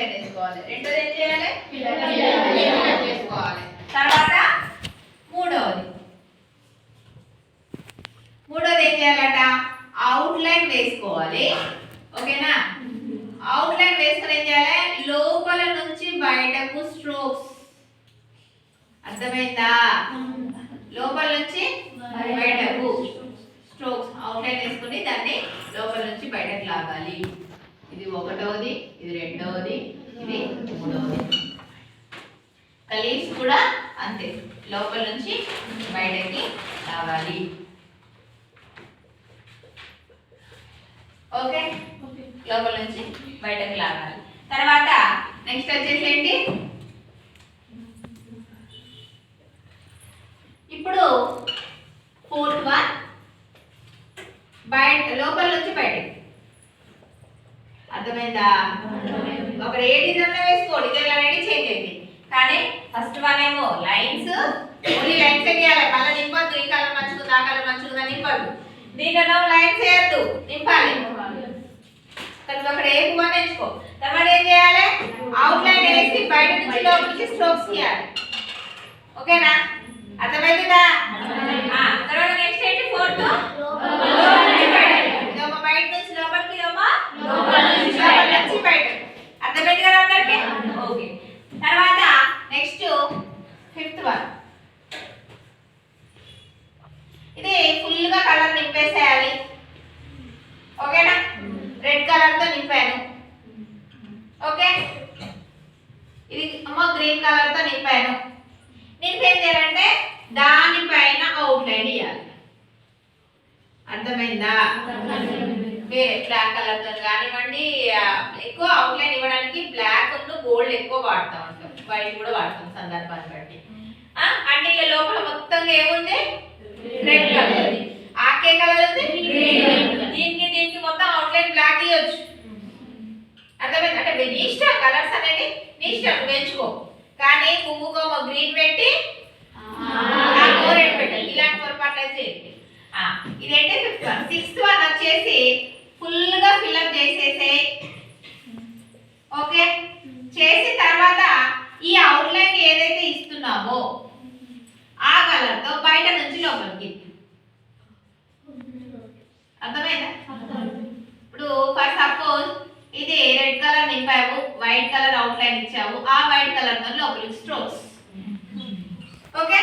Outline వేసుకోవాలి. రెండోది ఏం చేయాలి? ఫిల్ చేసుకోవాలి. తర్వాత మూడోది ఏం చేయాలట? అవుట్లైన్ వేసుకోవాలి. ఓకేనా? అవుట్లైన్ వేసుకొని ఏం చేయాలి? లోపల నుంచి బయటకు స్ట్రోక్స్. అర్థమైందా? లోపల నుంచి బయటకు స్ట్రోక్స్ అవుట్లైన్ వేసుకుని దాన్ని లోపల నుంచి బయటకు లాగాలి. ఇది ఒకటోది, ఇది రెండోది, ఇది మూడోది. లీవ్స్ కూడా అంతే, లోపల నుంచి బయటకి లాగాలి. ఓకే, లోపల నుంచి బయటకు లాగాలి. తర్వాత నెక్స్ట్ వచ్చేసి ఏంటి? ఇప్పుడు ఫోర్త్ వన్, బయట లోపల నుంచి బయటకి. అర్థమైందా? ఒకరు ఏ డిజైన్ లో వేసుకో, డిజైన్ అనేది చేంజ్ అయింది. కానీ ఫస్ట్ వన్ ఏమో లైన్స్, ఓన్లీ లైన్స్ గీయాలి. మళ్ళీ నింపద్దు, ఈ కలర్ మంచిగా ఆ కలర్ మంచిగా నింపద్దు. దీంట్లో లైన్స్ వేయద్దు, నింపాలి. తర్వాత ఒకటి ఏ పువ్వు ఎంచుకో. తర్వాత ఏం చేయాలి? అవుట్లైన్ వేసి బయట నుంచి లోపలికి స్ట్రోక్స్ గీయాలి. ఓకేనా? అర్థమైందా? తర్వాత నెక్స్ట్ ఏంటి? ఫోర్త్, ఇదొక బయట నుంచి లోపలికి, ఇదొక లోపల నుంచి బయట. అర్థమైంది కదా అందరికి? ఓకే. తర్వాత నెక్స్ట్ ఫిఫ్త్ వన్, ఇది ఫుల్ గా కలర్ నింపేసేయాలి. ఓకేనా? రెడ్ కలర్ తో నింపాను. ఓకే, ఇది గ్రీన్ కలర్ తో నింపాను. నింపేం చేయాలంటే దానిపైన అవుట్లైన్ ఇవ్వాలి. అర్థమైందా? వేరే బ్లాక్ కలర్ తో కానివ్వండి. ఎక్కువ అవుట్లైన్ ఇవ్వడానికి బ్లాక్ గోల్డ్ ఎక్కువ వాడుతూ ఉంటాం, వైట్ కూడా వాడతాం సందర్భాన్ని బట్టి. అంటే ఇలా లోపల మొత్తంగా ఏముంది? Red colour. ఆకే కలర్ ఉంది, దీనికి మొత్తం అవుట్లైన్ బ్లాక్ ఇవ్వచ్చు. అర్థమైంది? అంటే నీ ఇష్టం, కలర్స్ అనేది నీ ఇష్టం, పెంచుకో. కానీ పువ్వుకో గ్రీన్ పెట్టి రెడ్ పెట్టి ఇలాంటి పొరపాట్లు చేయండి. ఇదేంటి ఫిఫ్త్ వన్. సిక్స్త్ వన్ వచ్చేసి ఫుల్ గా ఫిల్అప్ చేసేసే. ఓకే, చేసిన తర్వాత ఈ అవుట్లైన్ ఏదైతే ఇస్తున్నామో ఆ కలర్ తో బయట నుంచి లోపలికి. అర్థమైందా? ఇప్పుడు ఫర్ సపోజ్ ఇది రెడ్ కలర్ నింపావు, వైట్ కలర్ అవుట్లైన్ ఇచ్చావు, ఆ వైట్ కలర్ తో లోపలికి స్ట్రోక్స్. ఓకే.